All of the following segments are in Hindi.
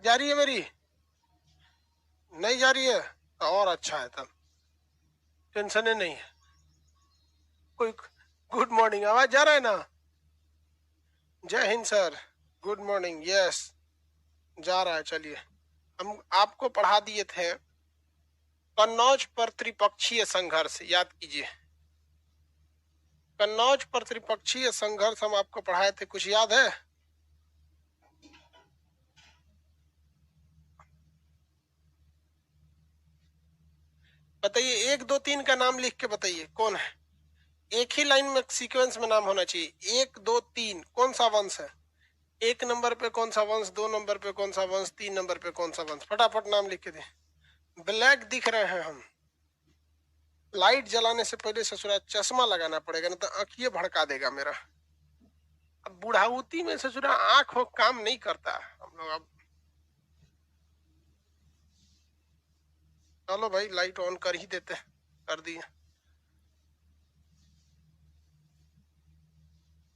जा रही है मेरी? नहीं जा रही है तो और अच्छा है, तब टेंशन ही नहीं है कोई। गुड मॉर्निंग, आवाज जा रहा है ना? जय Hind sir. Good morning. Yes, जा रहा है। चलिए, हम आपको पढ़ा दिए थे कन्नौज पर त्रिपक्षीय संघर्ष, याद कीजिए। कन्नौज पर त्रिपक्षीय संघर्ष हम आपको पढ़ाए थे, कुछ याद है? बताइए, 1 2 3 का नाम लिख के बताइए कौन है। एक ही लाइन में सीक्वेंस में नाम होना चाहिए। 1 2 3 कौन सा वंश है? 1 नंबर पे कौन सा वंश, 2 नंबर पे कौन सा वंश, 3 नंबर पे कौन सा वंश? फटाफट नाम लिख के दे। ब्लैक दिख रहे हैं हम। लाइट जलाने से पहले ससुरा चश्मा लगाना पड़ेगा, ना तो आंखिए भड़का देगा मेरा। अब बुढ़ाउती में ससुरा आंख हो काम नहीं करता हम लोग। अब चलो भाई, लाइट ऑन कर ही देते हैं। कर दिए।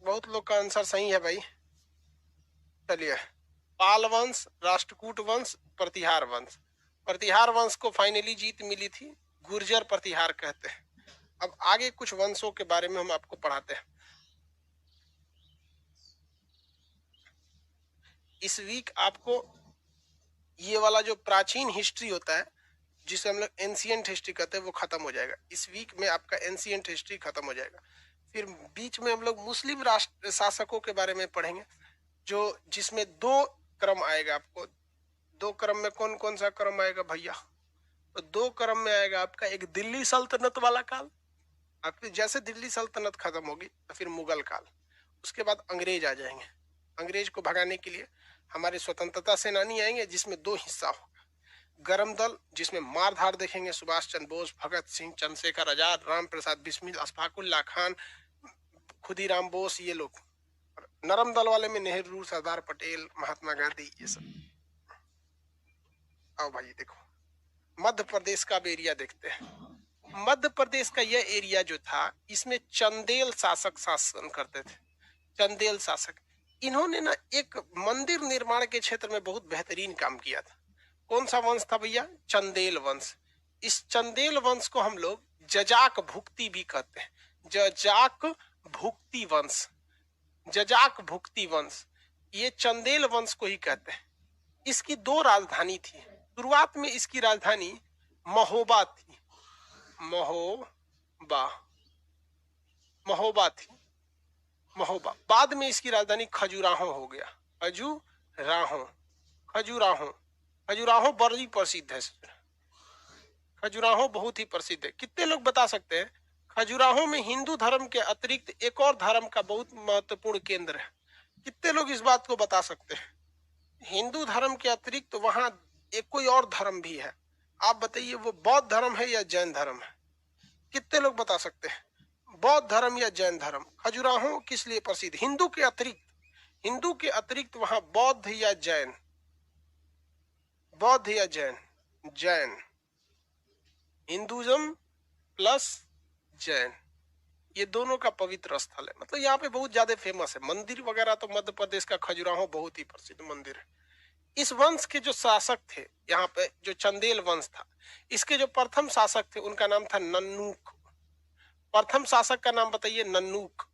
बहुत लोग का आंसर सही है भाई। चलिए, पाल वंश, राष्ट्रकूट वंश, प्रतिहार वंश। प्रतिहार वंश को फाइनली जीत मिली थी, गुर्जर प्रतिहार कहते हैं। अब आगे कुछ वंशों के बारे में हम आपको पढ़ाते हैं। इस वीक आपको ये वाला जो प्राचीन हिस्ट्री होता है, जिसे हम लोग एंशियंट हिस्ट्री कहते हैं, वो खत्म हो जाएगा। इस वीक में आपका एंशियंट हिस्ट्री खत्म हो जाएगा। फिर बीच में हम लोग मुस्लिम राष्ट्र शासकों के बारे में पढ़ेंगे, जो जिसमें 2 क्रम आएगा आपको। 2 क्रम में कौन कौन सा क्रम आएगा भैया? तो 2 क्रम में आएगा आपका एक दिल्ली सल्तनत वाला काल। आपकी जैसे दिल्ली सल्तनत खत्म होगी तो फिर मुगल काल। उसके बाद अंग्रेज आ जाएंगे। अंग्रेज को भगाने के लिए हमारे स्वतंत्रता सेनानी आएंगे, जिसमें 2 हिस्सा होगा। गरम दल, जिसमें मार धाड़ देखेंगे, सुभाष चंद्र बोस, भगत सिंह, चंद्रशेखर आजाद, राम प्रसाद बिस्मिल, अशफाकुल्ला खान, खुदीराम बोस, ये लोग। नरम दल वाले में नेहरू, सरदार पटेल, महात्मा गांधी, ये सब। आओ भाई देखो, मध्य प्रदेश का भी एरिया देखते हैं। मध्य प्रदेश का यह एरिया जो था, इसमें चंदेल शासक शासन करते थे। चंदेल शासक, इन्होंने ना एक मंदिर निर्माण के क्षेत्र में बहुत बेहतरीन काम किया था। कौन सा वंश था भैया? चंदेल वंश। इस चंदेल वंश को हम लोग जजाक भुक्ति भी कहते हैं। जजाक भुक्ति वंश, जजाक भुक्ति वंश, ये चंदेल वंश को ही कहते हैं। इसकी 2 राजधानी थी। शुरुआत में इसकी राजधानी महोबा थी। महोबा, महोबा थी, महोबा। बाद में इसकी राजधानी खजुराहो हो गया। खजुराहो, खजुराहो, खजुराहो बड़ी प्रसिद्ध है। खजुराहो बहुत ही प्रसिद्ध है। कितने लोग बता सकते हैं खजुराहो में हिंदू धर्म के अतिरिक्त एक और धर्म का बहुत महत्वपूर्ण केंद्र है? कितने लोग इस बात को बता सकते हैं? हिंदू धर्म के अतिरिक्त वहां एक कोई और धर्म भी है। आप बताइए, वो बौद्ध धर्म है या जैन धर्म है? कितने लोग बता सकते हैं? बौद्ध धर्म या जैन धर्म? खजुराहो किस लिए प्रसिद्ध? हिंदू के अतिरिक्त, हिंदू के अतिरिक्त वहां बौद्ध या जैन? बौद्ध या जैन? जैन। हिंदुज्म प्लस जैन, ये दोनों का पवित्र स्थल है। मतलब यहाँ पे बहुत ज्यादा फेमस है मंदिर वगैरह। तो मध्य प्रदेश का खजुराहो बहुत ही प्रसिद्ध मंदिर है। इस वंश के जो शासक थे यहाँ पे, जो चंदेल वंश था, इसके जो प्रथम शासक थे उनका नाम था नन्नूक। प्रथम शासक का नाम बताइए। नन्नूक।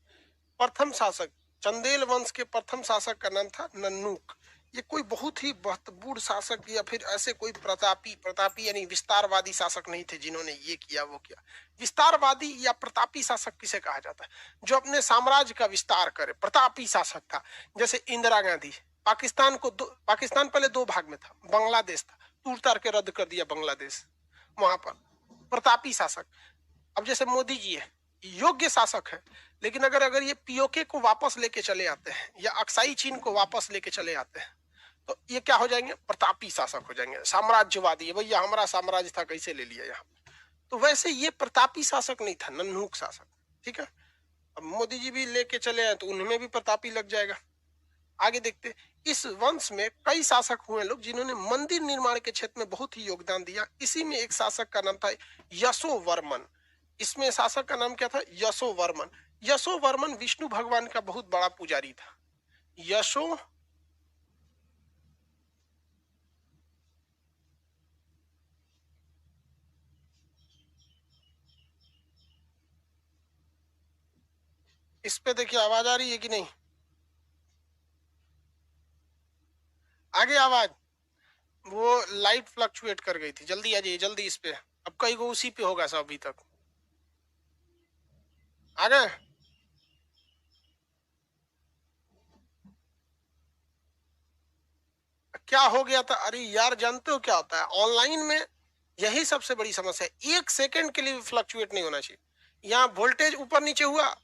प्रथम शासक, चंदेल वंश के प्रथम शासक का नाम था नन्नूक। ये कोई बहुत ही बूढ़ शासक या फिर ऐसे कोई प्रतापी, प्रतापी यानी विस्तारवादी शासक नहीं थे जिन्होंने ये किया वो किया। विस्तारवादी या प्रतापी शासक किसे कहा जाता है? जो अपने साम्राज्य का विस्तार करे, प्रतापी शासक था। जैसे इंदिरा गांधी। पाकिस्तान को पाकिस्तान पहले 2 भाग में था, बांग्लादेश था, तूर तार के रद्द कर दिया बांग्लादेश। वहां पर प्रतापी शासक। अब जैसे मोदी जी है, योग्य शासक है, लेकिन अगर ये पीओके को वापस लेके चले आते हैं या अक्साई चीन को वापस लेके चले आते हैं, तो ये क्या हो जाएंगे? प्रतापी शासक हो जाएंगे, साम्राज्यवादी है। भैया हमारा साम्राज्य था, कैसे ले लिया यहाँ? तो वैसे ये प्रतापी शासक नहीं था, नन्हूक शासक। ठीक है, अब मोदी जी भी लेके चले आए तो उनमें भी प्रतापी लग जाएगा। आगे देखते, इस वंश में कई शासक हुए लोग जिन्होंने मंदिर निर्माण के क्षेत्र में बहुत ही योगदान दिया। इसी में एक शासक का नाम था यशोवर्मन। इसमें शासक का नाम क्या था? यशोवर्मन। यशोवर्मन विष्णु भगवान का बहुत बड़ा पुजारी था। यशो इस पे देखिए आवाज आ रही है कि नहीं? आगे आवाज, वो लाइट फ्लक्चुएट कर गई थी। जल्दी आ जाइए, जल्दी इस पे। अब कई को उसी पे होगा सब अभी तक। आ गए? क्या हो गया था? अरे यार, जानते हो क्या होता है ऑनलाइन में? यही सबसे बड़ी समस्या है। 1 सेकंड के लिए भी फ्लक्चुएट नहीं होना चाहिए। यहाँ वोल्टेज ऊपर नीचे हुआ,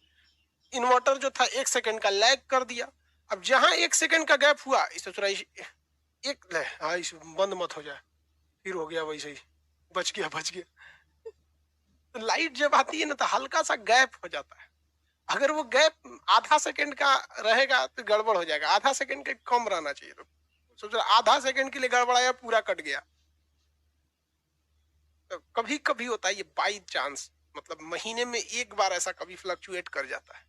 इन्वर्टर जो था 1 सेकंड का लैग कर दिया। अब जहां 1 सेकंड का गैप हुआ, इसे थोड़ा एक हाँ, इस बंद मत हो जाए, फिर हो गया वैसे ही। बच गया, बच गया। तो लाइट जब आती है ना, तो हल्का सा गैप हो जाता है। अगर वो गैप आधा सेकंड का रहेगा तो गड़बड़ हो जाएगा। आधा सेकंड के कम रहना चाहिए। तो सोच रहा आधा सेकंड के लिए गड़बड़ाया, पूरा कट गया। तो कभी कभी होता है ये बाई चांस, मतलब महीने में एक बार ऐसा कभी फ्लक्चुएट कर जाता है,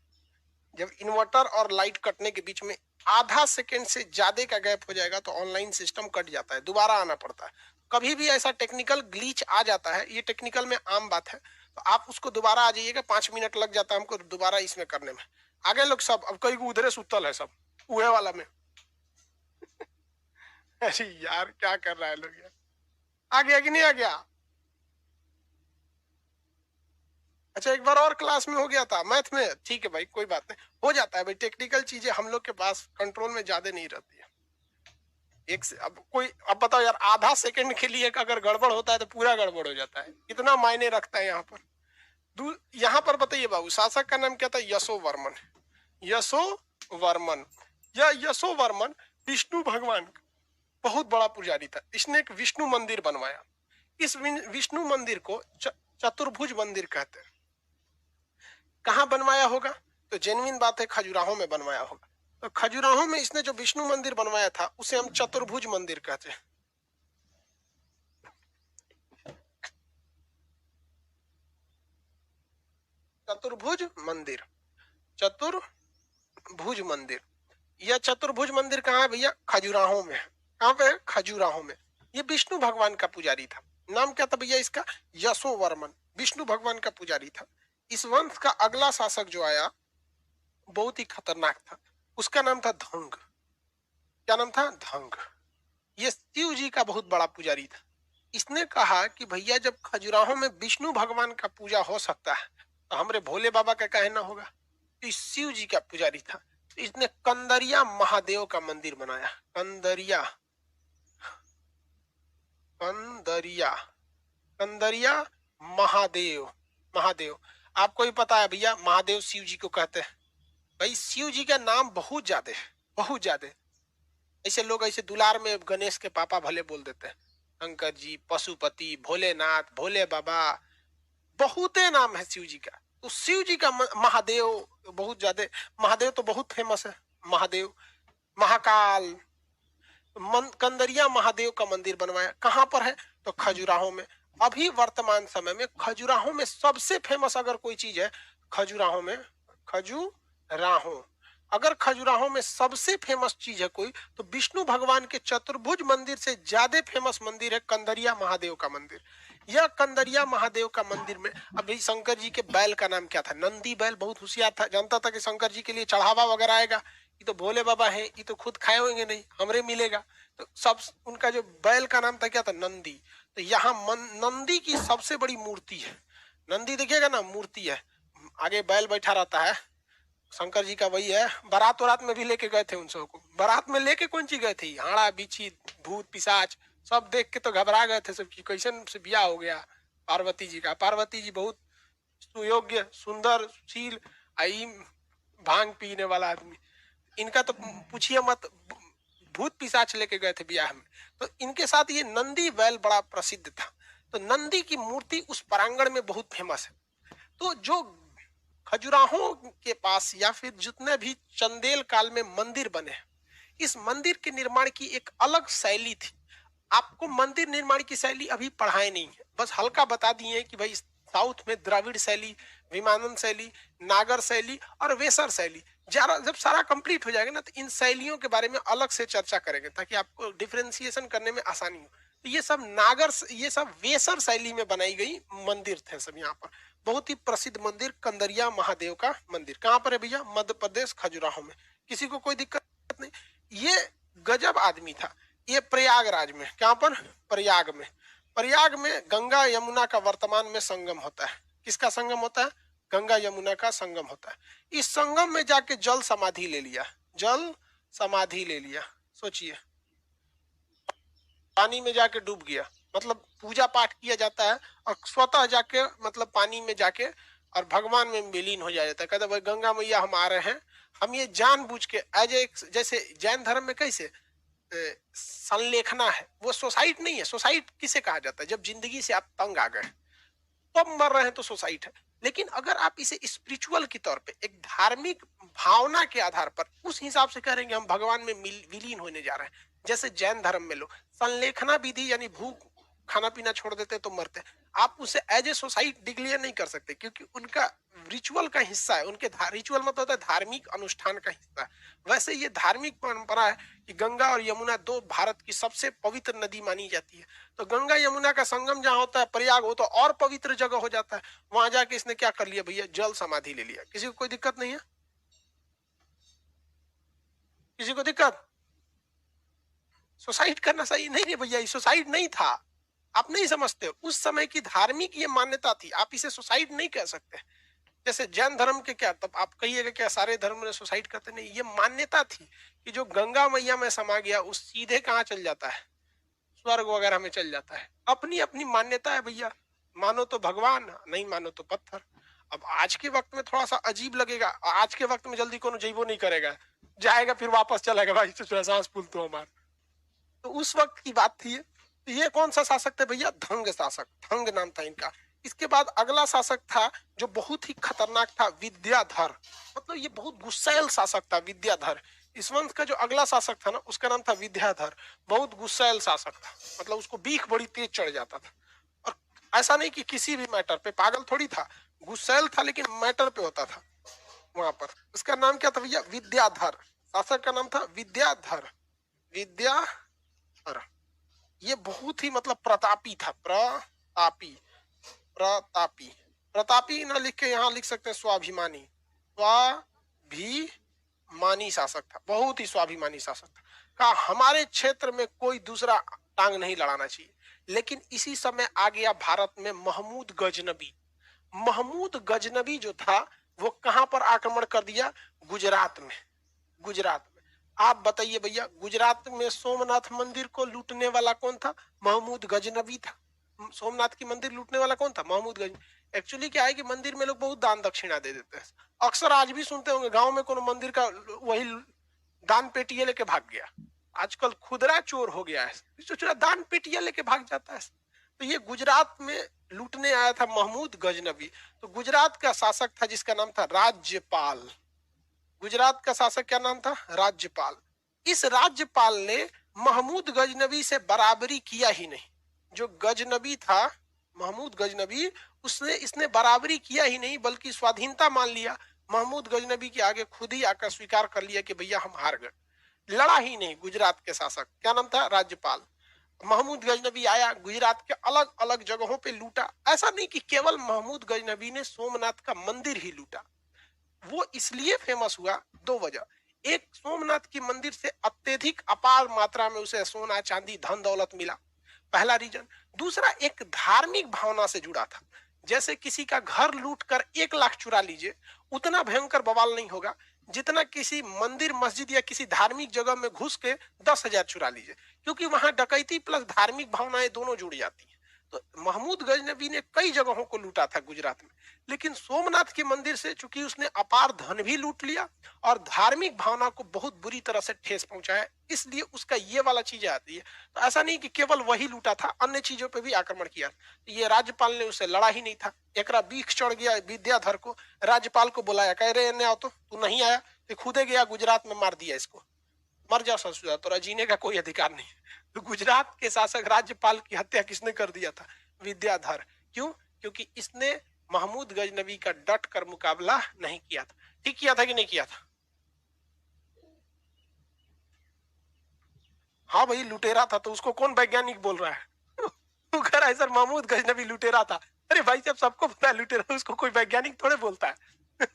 जब इन्वर्टर और लाइट कटने के बीच में आधा सेकंड से ज्यादा का गैप हो जाएगा तो ऑनलाइन सिस्टम कट जाता है, दोबारा आना पड़ता है। कभी भी ऐसा टेक्निकल ग्लिच आ जाता है, ये टेक्निकल में आम बात है, तो आप उसको दोबारा आ जाइएगा। 5 मिनट लग जाता है हमको दोबारा इसमें करने में। आगे लोग सब अब कई उधरे सुतल है सब उहे वाला में। अरे यार, क्या कर रहा है लोग यार। आ गया कि नहीं आ गया? अच्छा, एक बार और क्लास में हो गया था मैथ में। ठीक है भाई, कोई बात नहीं, हो जाता है भाई। टेक्निकल चीजें हम लोग के पास कंट्रोल में ज्यादा नहीं रहती है। अब कोई, अब बताओ यार, आधा सेकंड के लिए अगर गड़बड़ होता है तो पूरा गड़बड़ हो जाता है। कितना मायने रखता है यहाँ पर। यहाँ पर बताइए बाबू, शासक का नाम क्या था? यशो वर्मन। यशो वर्मन या यशो वर्मन विष्णु भगवान का बहुत बड़ा पुजारी था। इसने एक विष्णु मंदिर बनवाया। इस विष्णु मंदिर को चतुर्भुज मंदिर कहते हैं। कहाँ बनवाया होगा? तो जेन्युइन बात है, खजुराहो में बनवाया होगा। तो खजुराहो में इसने जो विष्णु मंदिर बनवाया था उसे हम चतुर्भुज मंदिर कहते हैं। चतुर्भुज मंदिर, चतुर्भुज मंदिर। यह चतुर्भुज मंदिर कहाँ है भैया? खजुराहो में। कहाँ पे? खजुराहो में। ये विष्णु भगवान का पुजारी था। नाम क्या था भैया इसका? यशो वर्मन। विष्णु भगवान का पुजारी था। इस वंश का अगला शासक जो आया बहुत ही खतरनाक था। उसका नाम था धंग। क्या नाम था? धंग। ये शिव जी का बहुत बड़ा पुजारी था। इसने कहा कि भैया, जब खजुराहो में विष्णु भगवान का पूजा हो सकता है तो हमरे भोले बाबा का कहना होगा। तो इस शिव जी का पुजारी था। तो इसने कंदरिया महादेव का मंदिर बनाया। कंदरिया, कंदरिया, कंदरिया महादेव। महादेव आपको भी पता है भैया, महादेव शिव जी को कहते हैं। भाई शिव जी का नाम बहुत ज्यादा है, बहुत ज्यादा। ऐसे लोग ऐसे दुलार में गणेश के पापा भले बोल देते हैं। शंकर जी, पशुपति, भोलेनाथ, भोले बाबा, बहुते नाम है शिव जी का। तो शिव जी का महादेव बहुत ज्यादा। महादेव तो बहुत फेमस है। महादेव, महाकाल। कंदरिया महादेव का मंदिर बनवाया। कहाँ पर है? तो खजुराहो में। अभी वर्तमान समय में खजुराहो में सबसे फेमस अगर कोई चीज है, खजुराहो में, खजुराहो, अगर खजुराहो में सबसे फेमस चीज है कोई, तो विष्णु भगवान के चतुर्भुज मंदिर से ज्यादा फेमस मंदिर है कंदरिया महादेव का मंदिर। यह कंदरिया महादेव का मंदिर में, अभी शंकर जी के बैल का नाम क्या था? नंदी बैल। बहुत होशियार था, जानता था कि शंकर जी के लिए चढ़ावा वगैरह आएगा, ये तो भोले बाबा है, ये तो खुद खाए होंगे नहीं, हमरे मिलेगा। तो सब, उनका जो बैल का नाम था क्या था? नंदी। तो यहाँ नंदी की सबसे बड़ी मूर्ति है। नंदी देखिएगा ना, मूर्ति है, आगे बैल बैठा रहता है। शंकर जी का वही है। बारात वरात में भी लेके गए थे उन सबको। बारात में लेके कौन सी गए थे? हाड़ा बिछी, भूत पिशाच, सब देख के तो घबरा गए थे सब कि कैसे से ब्याह हो गया पार्वती जी का। पार्वती जी बहुत सुयोग्य, सुंदर, सुशील, आई भांग पीने वाला आदमी। इनका तो पूछिए मत, भूत पिशाच लेके गए थे ब्याह में। तो इनके साथ ये नंदी बैल बड़ा प्रसिद्ध था। तो नंदी की मूर्ति उस प्रांगण में बहुत फेमस है। तो जो खजुराहो के पास या फिर जितने भी चंदेल काल में मंदिर बने, इस मंदिर के निर्माण की एक अलग शैली थी। आपको मंदिर निर्माण की शैली अभी पढ़ाए नहीं है, बस हल्का बता दिए कि भाई साउथ में द्रविड़ शैली, विमानन शैली, नागर शैली और वेसर शैली। जब सारा कंप्लीट हो जाएगा ना, तो इन शैलियों के बारे में अलग से चर्चा करेंगे ताकि आपको डिफरेंशिएशन करने में आसानी हो। ये सब ये सब वेसर शैली में बनाई गई मंदिर थे सब यहाँ पर। बहुत ही प्रसिद्ध मंदिर कंदरिया महादेव का मंदिर कहाँ पर है भैया? मध्य प्रदेश खजुराहो में। किसी को कोई दिक्कत नहीं। ये गजब आदमी था। ये प्रयागराज में, कहाँ पर? प्रयाग में। प्रयाग में गंगा यमुना का वर्तमान में संगम होता है। किसका संगम होता है? गंगा यमुना का संगम होता है। इस संगम में जाके जल समाधि ले लिया, जल समाधि ले लिया। सोचिए, पानी में जाके डूब गया, मतलब पूजा पाठ किया जाता है और स्वतः जाके मतलब पानी में जाके और भगवान में विलीन हो जाता है। कहता भाई गंगा मैया हम आ रहे हैं। हम ये जानबूझ के एज ए, जैसे जैन धर्म में कैसे संलेखना है, वो सुसाइड नहीं है। सुसाइड किसे कहा जाता है? जब जिंदगी से आप तंग आ गए तो अब मर रहे हैं तो सुसाइड है। लेकिन अगर आप इसे स्पिरिचुअल के तौर पे, एक धार्मिक भावना के आधार पर उस हिसाब से करेंगे हम भगवान में विलीन होने जा रहे हैं। जैसे जैन धर्म में लोग संलेखना विधि यानी भूख खाना पीना छोड़ देते तो मरते, आप उसे एज ए सोसाइटी डिक्लेयर नहीं कर सकते क्योंकि उनका रिचुअल का हिस्सा है। उनके रिचुअल मतलब होता है धार्मिक अनुष्ठान का हिस्सा है। वैसे ये धार्मिक परंपरा है कि गंगा और यमुना दो भारत की सबसे पवित्र नदी मानी जाती है। तो गंगा यमुना का संगम जहाँ होता है प्रयाग, हो तो और पवित्र जगह हो जाता है। वहां जाके इसने क्या कर लिया भैया? जल समाधि ले लिया। किसी को कोई दिक्कत नहीं है? किसी को दिक्कत? सुसाइड करना सही नहीं है भैया, ये सुसाइड नहीं था। आप नहीं समझते हो, उस समय की धार्मिक ये मान्यता थी, आप इसे सुसाइड नहीं कह सकते। जैसे जैन धर्म के क्या, तब आप कहिएगा क्या सारे धर्म ने सुसाइड करते? नहीं, ये मान्यता थी कि जो गंगा मैया में समा गया उस सीधे कहाँ चल जाता है? स्वर्ग वगैरह में चल जाता है। अपनी अपनी मान्यता है भैया, मानो तो भगवान, नहीं मानो तो पत्थर। अब आज के वक्त में थोड़ा सा अजीब लगेगा, आज के वक्त में जल्दी कोनो जैबो नहीं करेगा, जाएगा फिर वापस चलेगा, भाई सांस फूल तो हमारा। तो उस वक्त की बात थी। तो ये कौन सा शासक थे भैया? धंग शासक, धंग नाम था इनका। इसके बाद अगला शासक था जो बहुत ही खतरनाक था, विद्याधर। मतलब ये बहुत गुस्सैल शासक था विद्याधर। इस वंश का जो अगला शासक था ना, उसका नाम था विद्याधर। बहुत गुस्सैल शासक था, मतलब उसको बीख बड़ी तेज चढ़ जाता था। और ऐसा नहीं कि किसी भी मैटर पे, पागल थोड़ी था, गुस्सैल था लेकिन मैटर पे होता था वहां पर। उसका नाम क्या था भैया? विद्याधर। शासक का नाम था विद्याधर। विद्याधर ये बहुत ही मतलब प्रतापी था। प्रतापी, प्रतापी, प्रतापी ना लिख के यहाँ लिख सकते हैं स्वाभिमानी। स्वाभिमानी शासक था, बहुत ही स्वाभिमानी शासक था। कहा हमारे क्षेत्र में कोई दूसरा टांग नहीं लड़ाना चाहिए। लेकिन इसी समय आ गया भारत में महमूद गजनबी। महमूद गजनबी जो था वो कहां पर आक्रमण कर दिया? गुजरात में। गुजरात में। आप बताइए भैया, गुजरात में सोमनाथ मंदिर को लूटने वाला कौन था? महमूद गजनबी था। सोमनाथ की मंदिर लूटने वाला कौन था? महमूद गजनबी। एक्चुअली क्या है कि मंदिर में लोग बहुत दान दक्षिणा दे देते हैं। अक्सर आज भी सुनते होंगे गांव में कोनो मंदिर का वही दान पेटिया लेके भाग गया। आजकल खुदरा चोर हो गया है, दान पेटिया लेके भाग जाता है। तो ये गुजरात में लूटने आया था महमूद गजनबी। तो गुजरात का शासक था जिसका नाम था राज्यपाल। गुजरात का शासक क्या नाम था? राज्यपाल। इस राज्यपाल ने महमूद गजनबी से बराबरी किया ही नहीं। जो गजनबी था, महमूद गजनबी, इसने बराबरी किया ही नहीं बल्कि स्वाधीनता मान लिया। महमूद गजनबी के आगे खुद ही आकर स्वीकार कर लिया कि भैया हम हार गए। लड़ा ही नहीं। गुजरात के शासक क्या नाम था? राज्यपाल। महमूद गजनबी आया, गुजरात के अलग अलग जगहों पे लूटा। ऐसा नहीं कि केवल महमूद गजनबी ने सोमनाथ का मंदिर ही लूटा। वो इसलिए फेमस हुआ, दो वजह। एक, सोमनाथ की मंदिर से अत्यधिक अपार मात्रा में उसे सोना चांदी धन दौलत मिला, पहला रीजन। दूसरा, एक धार्मिक भावना से जुड़ा था। जैसे किसी का घर लूट कर 1 लाख चुरा लीजिए, उतना भयंकर बवाल नहीं होगा जितना किसी मंदिर मस्जिद या किसी धार्मिक जगह में घुस के 10,000 चुरा लीजिए, क्योंकि वहां डकैती प्लस धार्मिक भावनाएं दोनों जुड़ जाती है। तो महमूद गजनबी ने कई जगहों को लूटा था गुजरात में, लेकिन सोमनाथ के मंदिर से चूंकि उसने अपार धन भी लूट लिया और धार्मिक भावना को बहुत बुरी तरह से ठेस पहुंचाया, इसलिए उसका ये वाला चीज आती है। तो ऐसा नहीं कि केवल वही लूटा था, अन्य चीजों पे भी आक्रमण किया। तो ये राज्यपाल ने उसे लड़ा ही नहीं था। एकरा बीख चढ़ गया विद्याधर को, राज्यपाल को बुलाया, कह रहे आओ, तो तू नहीं आया तो खुदे गया गुजरात में, मार दिया इसको। मर जाओ ससुरा, तोरा जीने का कोई अधिकार नहीं। तो गुजरात के शासक राज्यपाल की हत्या किसने कर दिया था? विद्याधर। क्यों? क्योंकि इसने महमूद गजनबी का डट कर मुकाबला नहीं किया था। ठीक किया था कि नहीं किया था? हाँ भाई लुटेरा था, तो उसको कौन वैज्ञानिक बोल रहा है? वो कह रहा है सर महमूद गजनबी लुटेरा था। अरे भाई जब सबको पता है लुटेरा, उसको कोई वैज्ञानिक थोड़े बोलता है।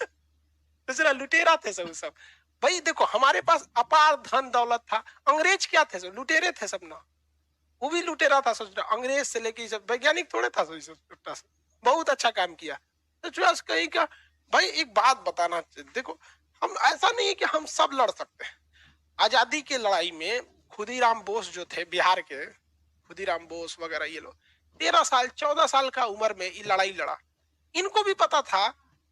दूसरा लुटेरा थे सब। भाई देखो हमारे पास अपार धन दौलत था, अंग्रेज क्या थे? सब लुटेरे थे सब ना, वो भी लुटेरा था। सोच रहा अंग्रेज से लेके सब वैज्ञानिक थोड़े था। बहुत अच्छा काम किया। तो जो कहीं का भाई एक बात बताना, देखो हम ऐसा नहीं है कि हम सब लड़ सकते हैं। आजादी के लड़ाई में खुदीराम बोस जो थे बिहार के, खुदीराम बोस वगैरह ये लोग 13 साल 14 साल का उम्र में ये लड़ाई लड़ा। इनको भी पता था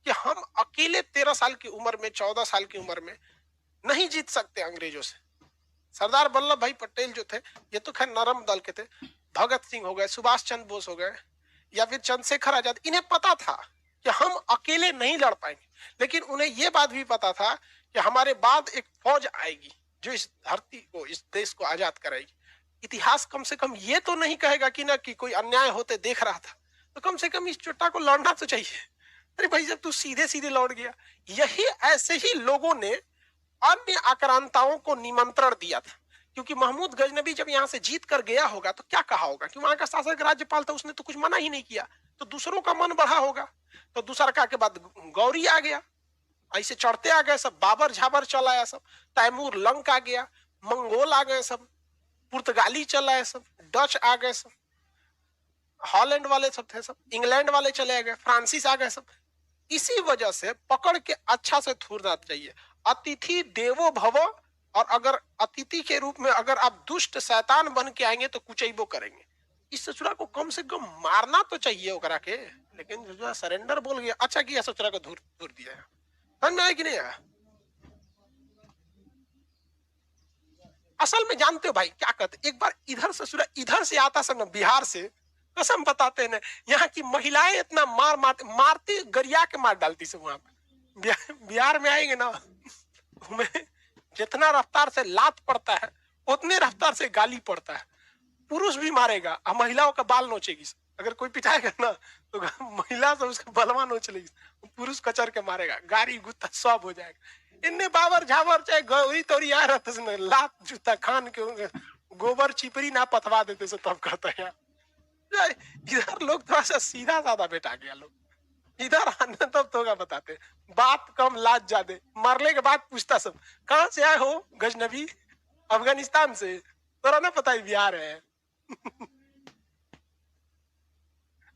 कि हम अकेले 13 साल की उम्र में 14 साल की उम्र में नहीं जीत सकते अंग्रेजों से। सरदार वल्लभ भाई पटेल जो थे, ये तो खैर नरम दल के थे, भगत सिंह हो गए, सुभाष चंद्र बोस हो गए, या फिर चंद्रशेखर आजाद, इन्हें पता था कि हम अकेले नहीं लड़ पाएंगे। लेकिन उन्हें यह बात भी पता था कि हमारे बाद एक फौज आएगी जो इस धरती को, इस देश को आजाद कराएगी। इतिहास कम से कम ये तो नहीं कहेगा कि ना कि कोई अन्याय होते देख रहा था, तो कम से कम इस चुट्टा को लड़ना तो चाहिए। अरे भाई जब तू सीधे सीधे लौट गया, यही ऐसे ही लोगों ने अन्य आक्रांताओं को निमंत्रण दिया था। क्योंकि महमूद गजनबी जब यहाँ से जीत कर गया होगा तो क्या कहा होगा कि वहां का शासक राज्यपाल था, उसने तो कुछ मना ही नहीं किया, तो दूसरों का मन बढ़ा होगा। तो दूसरा के बाद गौरी आ गया, ऐसे चढ़ते आ गए सब, बाबर झाबर चला आया सब, तैमूर लंक आ गया, मंगोल आ गए सब, पुर्तगाली चला आए सब, डच आ गए सब, हॉलैंड वाले सब थे सब, इंग्लैंड वाले चले गए, फ्रांसिस आ गए सब। इसी वजह से पकड़ के अच्छा से थूरना चाहिए। अतिथि देवो भव, और अगर अतिथि के रूप में अगर आप दुष्ट शैतान बन के आएंगे तो कुचैबो करेंगे। इस ससुरा को कम से कम मारना तो चाहिए ओकरा के, लेकिन जो सरेंडर बोल गया, अच्छा किया ससुरा को धूर दिया है। समझ में आया कि नहीं आया? असल में जानते हो भाई क्या कहते, एक बार इधर ससुरा इधर से आता सब ना, बिहार से, कसम बताते हैं यहाँ की महिलाएं इतना मारती गरिया के मार डालती सब। वहां पे बिहार में आएंगे ना, हमें जितना रफ्तार से लात पड़ता है उतने रफ्तार से गाली पड़ता है। पुरुष भी मारेगा और महिलाओं का बाल नोचेगी। अगर कोई पिटाएगा ना तो महिला से उसका बलवा नोच लेगी, पुरुष कचर के मारेगा, गाड़ी गुत्ता सब हो जाएगा। इन्ने बाबर झाबर चाहे गौरी तोरी आ रहा, लात जूता खान के गोबर चिपरी ना पथवा देते से तब कहता है। इधर लोग थोड़ा सा सीधा साधा बेटा गया, लोग इधर आने तब तो का बताते, बात कम लाज ज्यादा। मरने के बाद पूछता सब कहां से आए हो? गजनबी, अफगानिस्तान से, तोरा ना पता है बिहार है।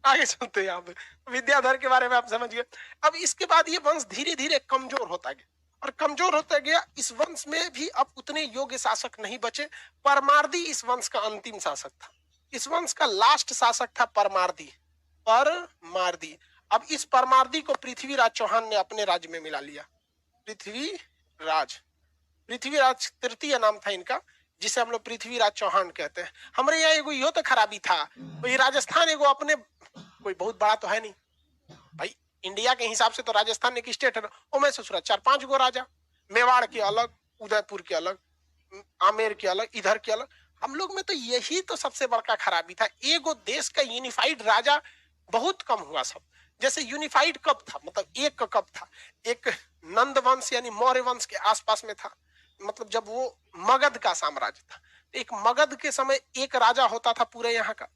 आगे चलते हैं, यहाँ पे विद्याधर के बारे में आप समझ गए। अब इसके बाद ये वंश धीरे धीरे कमजोर होता गया, और कमजोर होता गया। इस वंश में भी अब उतने योग्य शासक नहीं बचे। परमार्दी इस वंश का अंतिम शासक था। इस वंश का लास्ट शासक था परमार्दी। अब इस परमार्दी को पृथ्वीराज चौहान ने अपने राज्य में मिला लिया। पृथ्वीराज तृतीय नाम था इनका, जिसे हम लोग पृथ्वीराज चौहान कहते हैं। हमारे यहाँ एगो यो तो खराबी था, तो राजस्थान एगो अपने कोई बहुत बड़ा तो है नहीं भाई। इंडिया के हिसाब से तो राजस्थान एक स्टेट है ना, वो मैं सोच रहा 4-5 गो राजा, मेवाड़ के अलग, उदयपुर के अलग, आमेर के अलग, इधर के अलग। हम लोग में तो यही तो सबसे बड़का खराबी था। एगो देश का यूनिफाइड राजा बहुत कम हुआ सब। जैसे यूनिफाइड कब था, मतलब एक कब था, एक नंद वंश यानी मौर्य वंश के आसपास में था, मतलब जब वो मगध का साम्राज्य था। एक मगध के समय एक राजा होता था पूरे यहाँ का।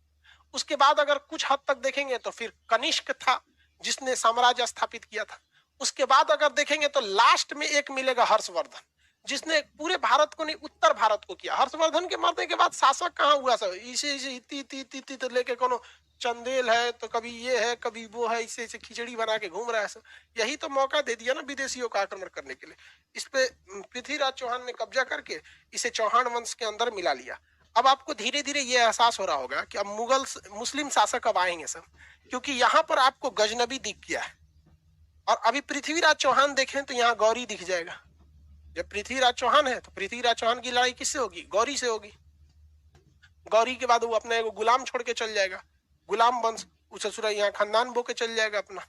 उसके बाद अगर कुछ हद तक देखेंगे तो फिर कनिष्क था जिसने साम्राज्य स्थापित किया था। उसके बाद अगर देखेंगे तो लास्ट में एक मिलेगा हर्षवर्धन, जिसने पूरे भारत को नहीं उत्तर भारत को किया। हर्षवर्धन के मरने के बाद शासक कहाँ हुआ सब, इसे इसी तो लेके कोनो चंदेल है तो कभी ये है कभी वो है, इसे खिचड़ी बना के घूम रहा है सब। यही तो मौका दे दिया ना विदेशियों का आक्रमण करने के लिए। इस पे पृथ्वीराज चौहान ने कब्जा करके इसे चौहान वंश के अंदर मिला लिया। अब आपको धीरे धीरे ये एहसास हो रहा होगा कि अब मुस्लिम शासक अब आएंगे सब, क्योंकि यहाँ पर आपको गजनबी दिख गया है। और अभी पृथ्वीराज चौहान देखें तो यहाँ गौरी दिख जाएगा। जब पृथ्वीराज चौहान है तो पृथ्वीराज चौहान की लड़ाई किससे होगी? गौरी से होगी। गौरी के बाद वो अपना एगो गुलाम छोड़ के चल जाएगा, गुलाम वंश, उसे सुरा यहाँ खानदान बो के चल जाएगा अपना।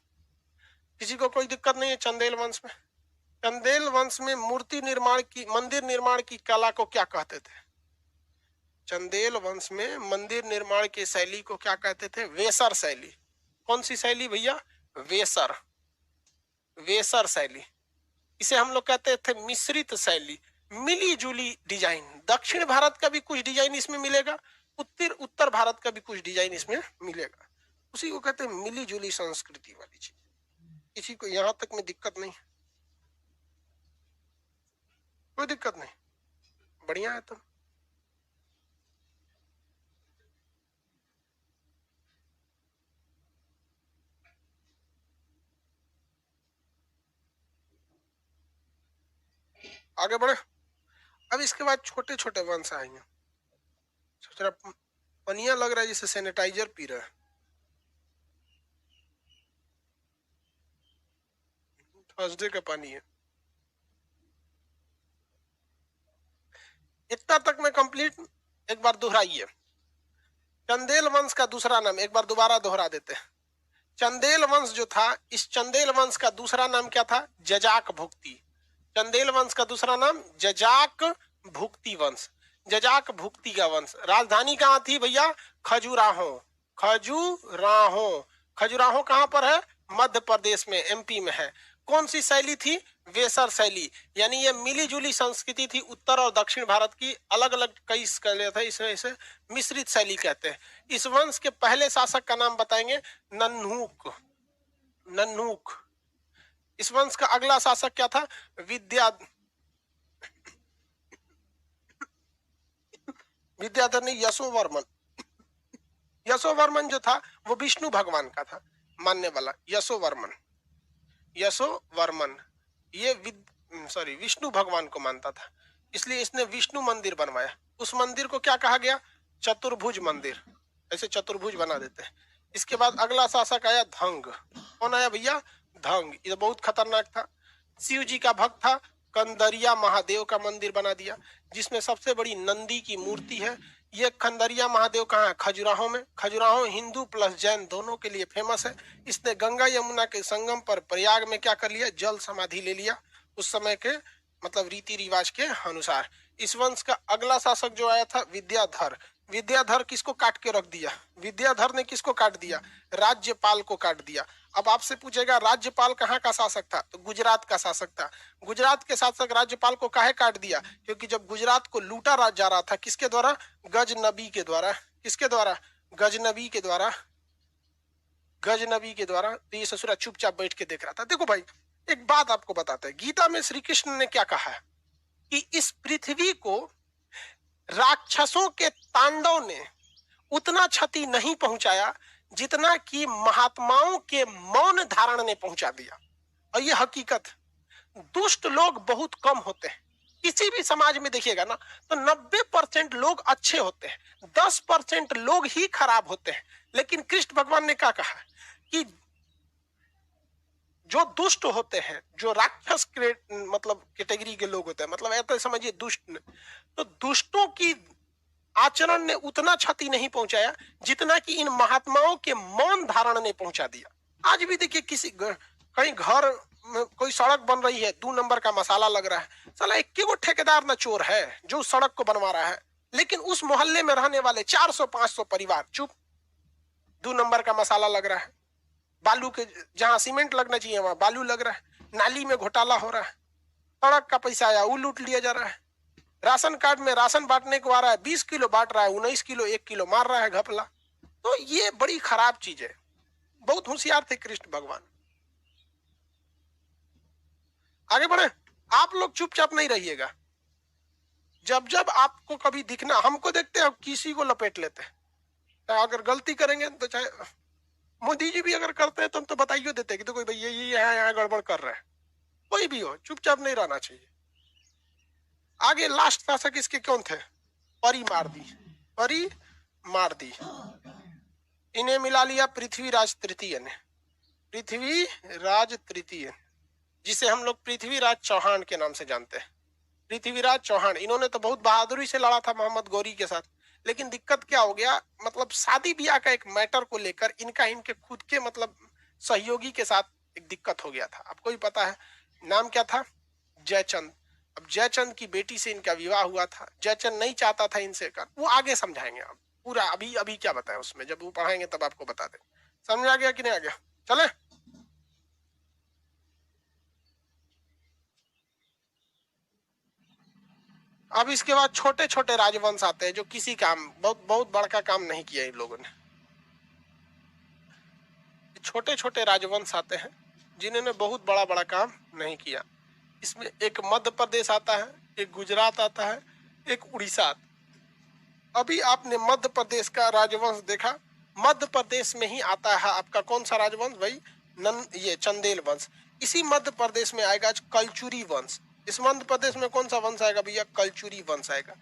किसी को कोई दिक्कत नहीं है चंदेल वंश में। चंदेल वंश में मूर्ति निर्माण की, मंदिर निर्माण की कला को क्या कहते थे? चंदेल वंश में मंदिर निर्माण की शैली को क्या कहते थे? वेसर शैली। कौन सी शैली भैया? वेसर, वेसर शैली। इसे हम लोग कहते थे मिश्रित शैली, मिली जुली डिजाइन, दक्षिण भारत का भी कुछ डिजाइन इसमें मिलेगा, उत्तर उत्तर भारत का भी कुछ डिजाइन इसमें मिलेगा। उसी को कहते हैं मिली जुली संस्कृति वाली चीज। किसी को यहां तक में दिक्कत नहीं, कोई दिक्कत नहीं, बढ़िया है। तो आगे बढ़े। अब इसके बाद छोटे छोटे वंश आएंगे। सोच रहा पनिया लग रहा है जैसे सैनिटाइजर पी रहा है, थर्सडे का पानी है। इतना तक में कंप्लीट। एक बार दोहराइए। चंदेल वंश का दूसरा नाम एक बार दोबारा दोहरा देते हैं। चंदेल वंश जो था, इस चंदेल वंश का दूसरा नाम क्या था? जजाक भुक्ति। चंदेल वंश का दूसरा नाम जजाक भुक्ति वंश। जजाक भुक्ति का वंश। राजधानी कहाँ थी भैया? खजुराहो। खजुराहो। खजुराहो कहाँ पर है? मध्य प्रदेश में, एमपी में है। कौन सी शैली थी? वेसर शैली। यानी ये मिली जुली संस्कृति थी उत्तर और दक्षिण भारत की, अलग अलग कई शैली थे, इसे मिश्रित शैली कहते हैं। इस वंश के पहले शासक का नाम बताएंगे, नन्हूक। नन्हूक। इस वंश का अगला शासक क्या था? विद्याधर नहीं, यशोवर्मन। यशोवर्मन जो था वो विष्णु भगवान का था मानने वाला। यशोवर्मन। यशोवर्मन ये विष्णु भगवान को मानता था, इसलिए इसने विष्णु मंदिर बनवाया। उस मंदिर को क्या कहा गया? चतुर्भुज मंदिर। ऐसे चतुर्भुज बना देते हैं। इसके बाद अगला शासक आया धंग। कौन आया भैया? धंग। ये बहुत खतरनाक था, शिव जी का भक्त था। कंदरिया महादेव का मंदिर बना दिया, जिसमें सबसे बड़ी नंदी की मूर्ति है। ये कंदरिया महादेव कहाँ है? खजुराहो में। खजुराहो हिंदू प्लस जैन दोनों के लिए फेमस है। इसने गंगा यमुना के संगम पर प्रयाग में क्या कर लिया? जल समाधि ले लिया, उस समय के मतलब रीति रिवाज के अनुसार। इस वंश का अगला शासक जो आया था विद्याधर। विद्याधर किसको काट के रख दिया? विद्याधर ने किसको काट दिया? राज्यपाल को काट दिया। अब आपसे पूछेगा राज्यपाल कहाँ का शासक था? तो गुजरात का शासक था। गुजरात के शासक राज्यपाल को काहे काट दिया? क्योंकि जब गुजरात को लूटा जा रहा था, किसके द्वारा? गजनबी के द्वारा। किसके द्वारा? गजनबी के द्वारा। गजनबी के द्वारा। तो ये ससुरा चुपचाप बैठ के देख रहा था। देखो भाई, एक बात आपको बताते हैं, गीता में श्री कृष्ण ने क्या कहा है कि इस पृथ्वी को राक्षसों के तांडव ने उतना क्षति नहीं पहुंचाया जितना कि महात्माओं के मौन धारण ने पहुंचा दिया। और ये हकीकत, दुष्ट लोग बहुत कम होते हैं। किसी भी समाज में देखिएगा ना, तो 90% लोग अच्छे होते हैं, 10% लोग ही खराब होते हैं। लेकिन कृष्ण भगवान ने क्या कहा कि जो दुष्ट होते हैं, जो राक्षस मतलब कैटेगरी के लोग होते हैं, मतलब ऐसा समझिए दुष्ट, तो दुष्टों की आचरण ने उतना क्षति नहीं पहुंचाया जितना कि इन महात्माओं के मौन धारण ने पहुंचा दिया। आज भी देखिए, किसी कहीं घर में कोई सड़क बन रही है, 2 नंबर का मसाला लग रहा है, साला एक वो ठेकेदार ना चोर है जो उस सड़क को बनवा रहा है, लेकिन उस मोहल्ले में रहने वाले 400-500 परिवार चुप। 2 नंबर का मसाला लग रहा है, बालू के जहां सीमेंट लगना चाहिए वहां बालू लग रहा है, नाली में घोटाला हो रहा है, सड़क का पैसा आया वो लूट लिया जा रहा है, राशन कार्ड में राशन बांटने को आ रहा है, 20 किलो बांट रहा है, 19 किलो 1 किलो मार रहा है घपला। तो ये बड़ी खराब चीज है। बहुत होशियार थे कृष्ण भगवान। आगे बढ़े। आप लोग चुपचाप नहीं रहिएगा। जब जब आपको कभी दिखना, हमको देखते हैं किसी को लपेट लेते हैं, अगर गलती करेंगे तो चाहे मोदी जी भी अगर करते हैं तो हम तो बताइए देते कि तो कोई भैया ये यहाँ गड़बड़ कर रहा है। कोई भी हो, चुपचाप नहीं रहना चाहिए। आगे लास्ट शासक इसके कौन थे? परिमार्दी। परिमार्दी। इन्हें मिला लिया पृथ्वीराज तृतीय ने। पृथ्वीराज तृतीय, जिसे हम लोग पृथ्वीराज चौहान के नाम से जानते हैं। पृथ्वीराज चौहान, इन्होंने तो बहुत बहादुरी से लड़ा था मोहम्मद गौरी के साथ, लेकिन दिक्कत क्या हो गया, मतलब शादी ब्याह का एक मैटर को लेकर इनके खुद के मतलब सहयोगी के साथ एक दिक्कत हो गया था। आपको भी पता है, नाम क्या था? जयचंद। अब जयचंद की बेटी से इनका विवाह हुआ था, जयचंद नहीं चाहता था इनसे कर, वो आगे समझाएंगे। अब पूरा अभी क्या बताएं उसमें, जब वो पढ़ाएंगे तब आपको बता दें। समझ आ गया कि नहीं आ गया? चले। अब इसके बाद छोटे छोटे राजवंश आते हैं जो किसी काम बहुत बहुत बड़ा काम नहीं किया इन लोगों ने। छोटे छोटे राजवंश आते हैं जिन्होंने बहुत बड़ा बड़ा काम नहीं किया। इसमें एक मध्य प्रदेश आता है, एक गुजरात आता है, एक उड़ीसा आता है। अभी आपने मध्य प्रदेश का राजवंश देखा, मध्य प्रदेश में ही आता है आपका कौन सा राजवंश भाई? ये चंदेल वंश। इसी मध्य प्रदेश में आएगा कलचुरी वंश। इस मध्य प्रदेश में कौन सा वंश आएगा भैया? कलचुरी वंश आएगा।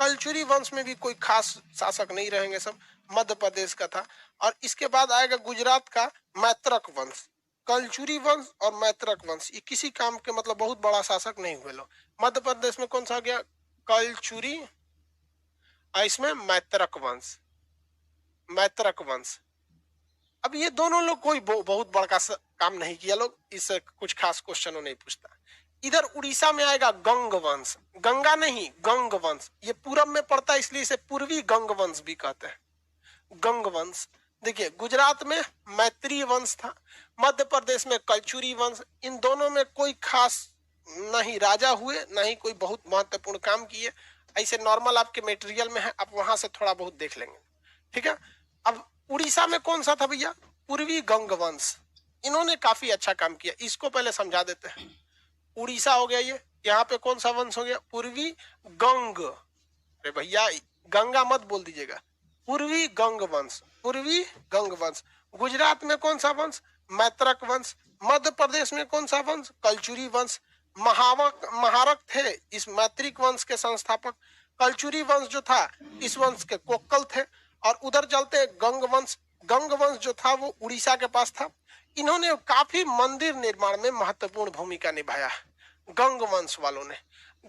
कलचुरी वंश में भी कोई खास शासक नहीं रहेंगे, सब मध्य प्रदेश का था। और इसके बाद आएगा गुजरात का मैत्रक वंश। कलचुरी वंश और मैत्रक वंश ये किसी काम के मतलब बहुत बड़ा शासक नहीं हुए लोग। मध्य प्रदेश में कौन सा आ गया? कलचुरी, इसमें मैत्रक वंश, मैत्रक वंश। अब ये दोनों लोग कोई बहुत बड़ा काम नहीं किया लोग, इससे कुछ खास क्वेश्चन नहीं पूछता। इधर उड़ीसा में आएगा गंग वंश, गंगा नहीं गंग वंश। ये पूरब में पड़ता है इसलिए इसे पूर्वी गंग वंश भी कहते हैं, गंग वंश। देखिए गुजरात में मैत्री वंश था, मध्य प्रदेश में कलचुरी वंश। इन दोनों में कोई खास नहीं राजा हुए, ना ही कोई बहुत महत्वपूर्ण काम किए। ऐसे नॉर्मल आपके मटेरियल में है, आप वहां से थोड़ा बहुत देख लेंगे, ठीक है। अब उड़ीसा में कौन सा था भैया? पूर्वी गंग वंश। इन्होंने काफी अच्छा काम किया, इसको पहले समझा देते हैं। उड़ीसा हो गया ये, यहाँ पे कौन सा वंश हो गया? पूर्वी गंग। अरे भैया गंगा मत बोल दीजिएगा, पूर्वी गंग वंश, पूर्वी गंग वंश। गुजरात में कौन सा वंश? मैत्रक वंश। मध्य प्रदेश में कौन सा वंश? कलचुरी वंश। महारक थे इस मैत्रिक वंश के संस्थापक। कलचुरी वंश जो था इस वंश के कोक्कल थे। और उधर चलते गंग वंश। गंग वंश जो था वो उड़ीसा के पास था। इन्होंने काफी मंदिर निर्माण में महत्वपूर्ण भूमिका निभाया, गंग वंश वालों ने।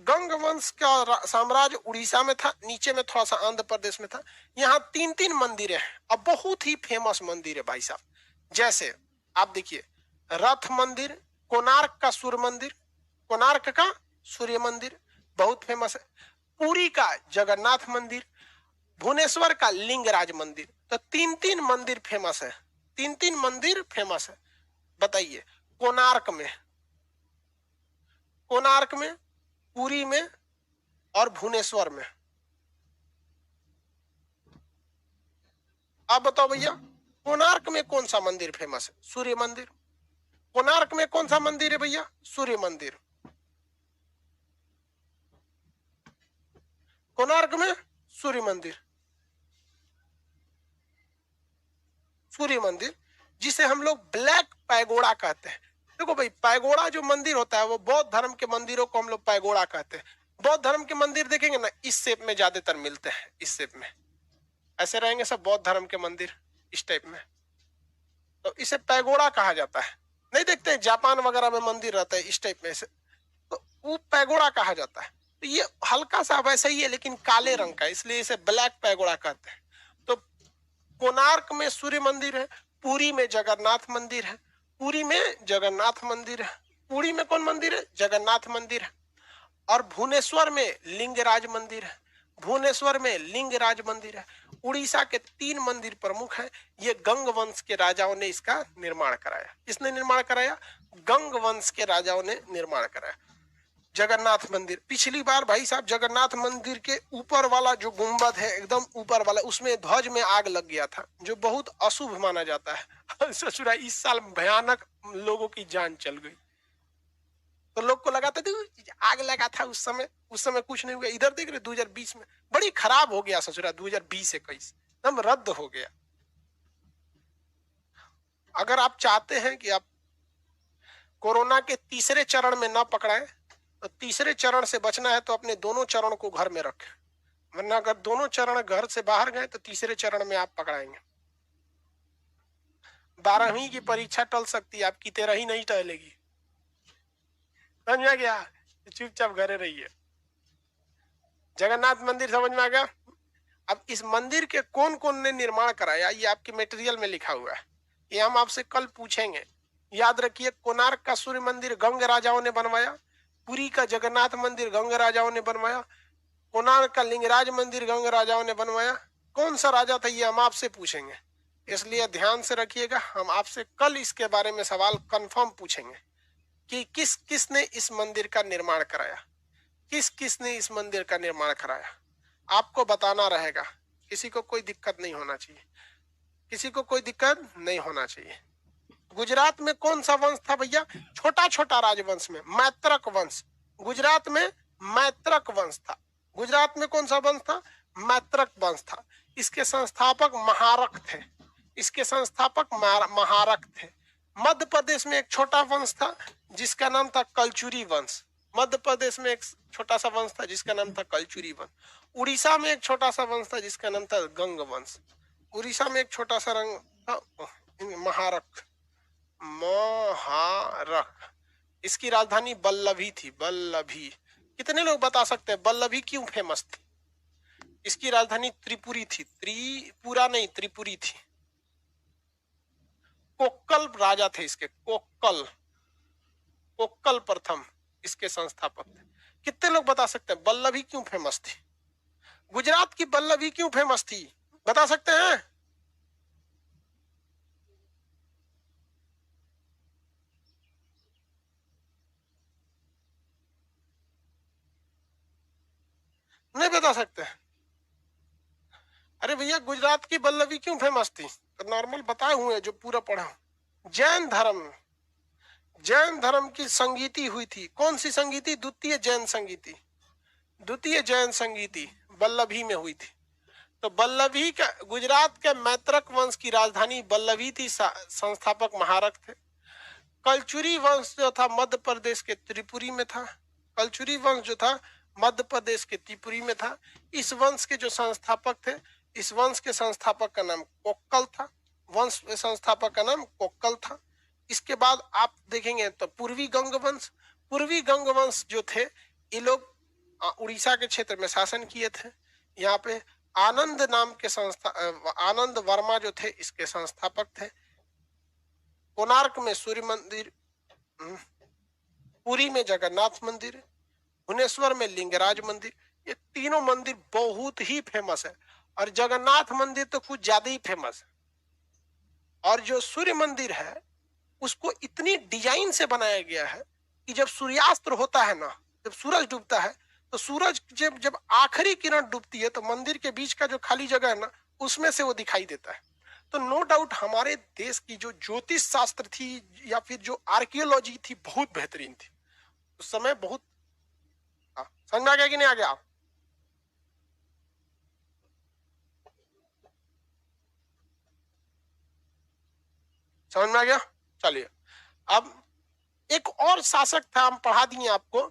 गंग वंश का साम्राज्य उड़ीसा में था, नीचे में थोड़ा सा आंध्र प्रदेश में था। यहाँ 3 मंदिरें हैं और बहुत ही फेमस मंदिर है भाई साहब। जैसे आप देखिए रथ मंदिर, कोणार्क का सूर्य मंदिर, कोणार्क का सूर्य मंदिर बहुत फेमस है। पुरी का जगन्नाथ मंदिर, भुवनेश्वर का लिंगराज मंदिर। तो 3 मंदिर फेमस है, 3 मंदिर फेमस है। बताइए कोणार्क में, कोणार्क में, पुरी में और भुवनेश्वर में। अब बताओ भैया कोणार्क में कौन सा मंदिर फेमस है? सूर्य मंदिर। कोणार्क में कौन सा मंदिर है भैया? सूर्य मंदिर। कोणार्क में सूर्य मंदिर, सूर्य मंदिर जिसे हम लोग ब्लैक पैगोडा कहते हैं। देखो भाई पैगोडा जो मंदिर होता है वो बौद्ध धर्म के मंदिरों को हम लोग पैगोडा कहते हैं। बौद्ध धर्म के मंदिर देखेंगे ना इस शेप में ज्यादातर मिलते हैं, इस शेप में ऐसे रहेंगे सब बौद्ध धर्म के मंदिर इस टाइप में, तो इसे पैगोडा कहा जाता है। नहीं देखते हैं जापान वगैरह में मंदिर रहता है इस टाइप में से, तो वो पैगोडा कहा जाता है। तो ये हल्का सा वैसा ही है लेकिन काले रंग का, इसलिए इसे ब्लैक पैगोडा कहते हैं। तो कोणार्क में सूर्य मंदिर है, पुरी में जगन्नाथ मंदिर है, पुरी में जगन्नाथ मंदिर है, पुरी में कौन मंदिर है? जगन्नाथ मंदिर है। और भुवनेश्वर में लिंगराज मंदिर है, भुवनेश्वर में लिंगराज मंदिर है। उड़ीसा के 3 मंदिर प्रमुख हैं। ये गंग वंश के राजाओं ने इसका निर्माण कराया। किसने निर्माण कराया? गंग वंश के राजाओं ने निर्माण कराया। जगन्नाथ मंदिर, पिछली बार भाई साहब जगन्नाथ मंदिर के ऊपर वाला जो गुंबद है एकदम ऊपर वाला, उसमें ध्वज में आग लग गया था जो बहुत अशुभ माना जाता है। ससुरा इस साल भयानक लोगों की जान चल गई, तो लोग को लगा था आग लगा था उस समय कुछ नहीं हुआ। इधर देख रहे 2020 में बड़ी खराब हो गया ससुरा, 2020-21 एकदम रद्द हो गया। अगर आप चाहते हैं कि आप कोरोना के तीसरे चरण में ना पकड़ाएं तो तीसरे चरण से बचना है तो अपने दोनों चरण को घर में रखें, वरना अगर दोनों चरण घर से बाहर गए तो तीसरे चरण में आप पकड़ाएंगे। 12वीं की परीक्षा टल सकती है, आपकी 13वीं नहीं टलेगी। समझ में आ गया? चुपचाप घरे रहिए। जगन्नाथ मंदिर समझ में आ गया? अब इस मंदिर के कौन कौन ने निर्माण कराया ये आपके मटेरियल में लिखा हुआ है, ये हम आपसे कल पूछेंगे। याद रखिए कोणार्क का सूर्य मंदिर गंग राजाओं ने बनवाया, पुरी का जगन्नाथ मंदिर गंग राजाओं ने बनवाया, कोणार्क का लिंगराज मंदिर गंग राजाओं ने बनवाया। कौन सा राजा था ये हम आपसे पूछेंगे, इसलिए ध्यान से रखिएगा। हम आपसे कल इसके बारे में सवाल कंफर्म पूछेंगे कि किसने इस मंदिर का निर्माण कराया। किस किसने इस मंदिर का निर्माण कराया, आपको बताना रहेगा। किसी को कोई दिक्कत नहीं होना चाहिए, किसी को कोई दिक्कत नहीं होना चाहिए। गुजरात में कौन सा वंश था भैया? छोटा छोटा राजवंश में मैत्रक वंश। गुजरात में मैत्रक वंश था। गुजरात में कौन सा वंश था? मैत्रक वंश था। इसके संस्थापक महारक थे। इसके संस्थापक महारक थे। मध्य प्रदेश में एक छोटा वंश था जिसका नाम था कलचुरी वंश। मध्य प्रदेश में एक छोटा सा वंश था जिसका नाम था कलचुरी वंश। उड़ीसा में एक छोटा सा वंश था जिसका नाम था गंग वंश। उड़ीसा में एक छोटा सा रंग था महारक। महारक। इसकी राजधानी बल्लभी थी। बल्लभी। कितने लोग बता सकते हैं बल्लभी क्यों फेमस थी? इसकी राजधानी त्रिपुरी थी। त्रिपुरा नहीं, त्रिपुरी थी। कोक्कल राजा थे इसके। कोक्कल। कोक्कल प्रथम इसके संस्थापक थे। कितने लोग बता सकते हैं बल्लभी क्यों फेमस थी? गुजरात की बल्लभी क्यों फेमस थी, बता सकते हैं? नहीं बता सकते? अरे भैया गुजरात की बल्लभी क्यों फेमस थी? तो नॉर्मल बताए हुए जो पूरा पढ़ा। जैन धर्म। जैन धर्म की संगीति हुई थी। कौन सी संगीति? द्वितीय जैन संगीति। द्वितीय जैन संगीति बल्लभी में हुई थी। तो बल्लभी का, गुजरात के मैत्रक वंश की राजधानी बल्लभी थी। संस्थापक महारक थे। कलचुरी वंश जो था मध्य प्रदेश के त्रिपुरी में था। कलचुरी वंश जो था मध्य प्रदेश के त्रिपुरी में था। इस वंश के जो संस्थापक थे, इस वंश के संस्थापक का नाम कोक्कल था। वंश संस्थापक का नाम कोक्कल था। इसके बाद आप देखेंगे तो पूर्वी गंग वंश। पूर्वी गंग वंश जो थे ये लोग उड़ीसा के क्षेत्र में शासन किए थे। यहाँ पे आनंद नाम के आनंद वर्मा जो थे इसके संस्थापक थे। कोणार्क में सूर्य मंदिर, पुरी में जगन्नाथ मंदिर, भुवनेश्वर में लिंगराज मंदिर, ये तीनों मंदिर बहुत ही फेमस है। और जगन्नाथ मंदिर तो कुछ ज्यादा ही फेमस है। और जो सूर्य मंदिर है उसको इतनी डिजाइन से बनाया गया है कि जब सूर्यास्त होता है ना, जब सूरज डूबता है तो सूरज जब जब आखिरी किरण डूबती है तो मंदिर के बीच का जो खाली जगह है ना उसमें से वो दिखाई देता है। तो नो डाउट हमारे देश की जो ज्योतिष शास्त्र थी या फिर जो आर्कियोलॉजी थी बहुत बेहतरीन थी उस समय। बहुत समझ में आ गया कि नहीं आ गया? समझ में आ गया? चलिए अब एक और शासक था, हम पढ़ा दिए आपको,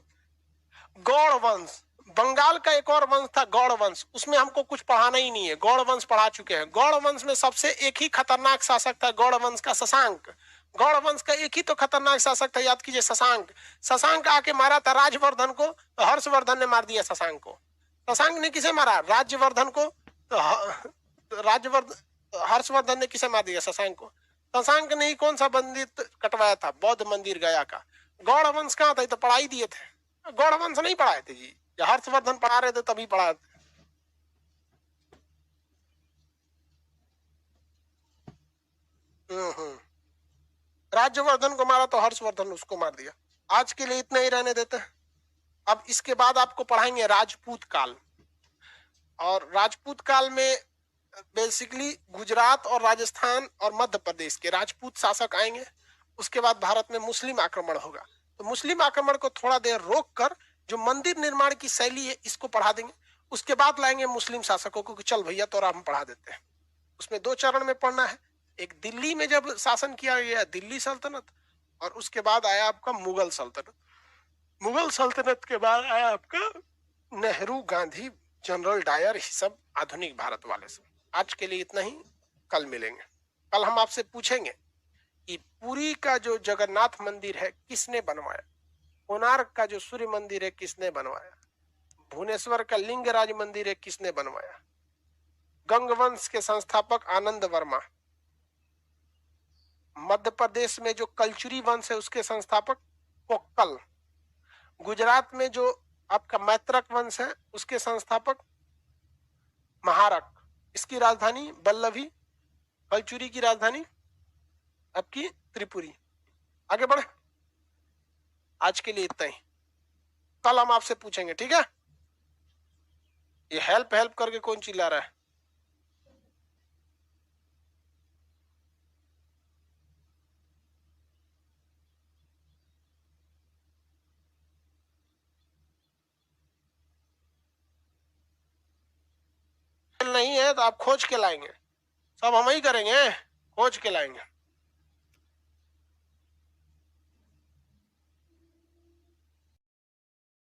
गौड़ वंश। बंगाल का एक और वंश था गौड़ वंश, उसमें हमको कुछ पढ़ाना ही नहीं है, गौड़ वंश पढ़ा चुके हैं। गौड़ वंश में सबसे एक ही खतरनाक शासक था गौड़ वंश का, शशांक। गौड़ वंश का एक ही तो खतरनाक शासक था, याद कीजिए, शशांक। शशांक आके मारा था राजवर्धन को, तो हर्षवर्धन ने मार दिया शशांक को। शशांक ने किसे मारा? राज्यवर्धन को। तो हर्षवर्धन ने किसे मार दिया? शशांक को। शशांक ने ही कौन सा मंदिर कटवाया था? बौद्ध मंदिर गया का। गौड़ वंश कहाँ था? तो पढ़ाई दिए थे। गौड़ वंश नहीं पढ़ाए थे जी, या हर्षवर्धन पढ़ा रहे थे तभी पढ़ाए थे। राज्यवर्धन को मारा तो हर्षवर्धन उसको मार दिया। आज के लिए इतना ही रहने देते हैं। अब इसके बाद आपको पढ़ाएंगे राजपूत काल। और राजपूत काल में बेसिकली गुजरात और राजस्थान और मध्य प्रदेश के राजपूत शासक आएंगे। उसके बाद भारत में मुस्लिम आक्रमण होगा। तो मुस्लिम आक्रमण को थोड़ा देर रोक कर जो मंदिर निर्माण की शैली है इसको पढ़ा देंगे। उसके बाद लाएंगे मुस्लिम शासकों को कि चल भैया तो हम पढ़ा देते हैं। उसमें दो चरण में पढ़ना है। एक दिल्ली में जब शासन किया गया दिल्ली सल्तनत, और उसके बाद आया आपका मुगल सल्तनत। मुगल सल्तनत के बाद आया आपका नेहरू, गांधी, जनरल डायर, सब आधुनिक भारत वाले सब। आज के लिए इतना ही, कल मिलेंगे। कल हम आपसे पूछेंगे कि पुरी का जो जगन्नाथ मंदिर है किसने बनवाया, कोणार्क का जो सूर्य मंदिर है किसने बनवाया, भुवनेश्वर का लिंगराज मंदिर है किसने बनवाया, गंगवंश के संस्थापक आनंद वर्मा, मध्य प्रदेश में जो कलचुरी वंश है उसके संस्थापक कोक्कल, गुजरात में जो आपका मैत्रक वंश है उसके संस्थापक महारक, इसकी राजधानी बल्लभी, कलचुरी की राजधानी आपकी त्रिपुरी। आगे बढ़े, आज के लिए इतना ही। कल हम आपसे पूछेंगे, ठीक है? ये हेल्प हेल्प करके कौन चिल्ला रहा है? नहीं है तो आप खोज के लाएंगे, सब हम ही करेंगे, खोज के लाएंगे।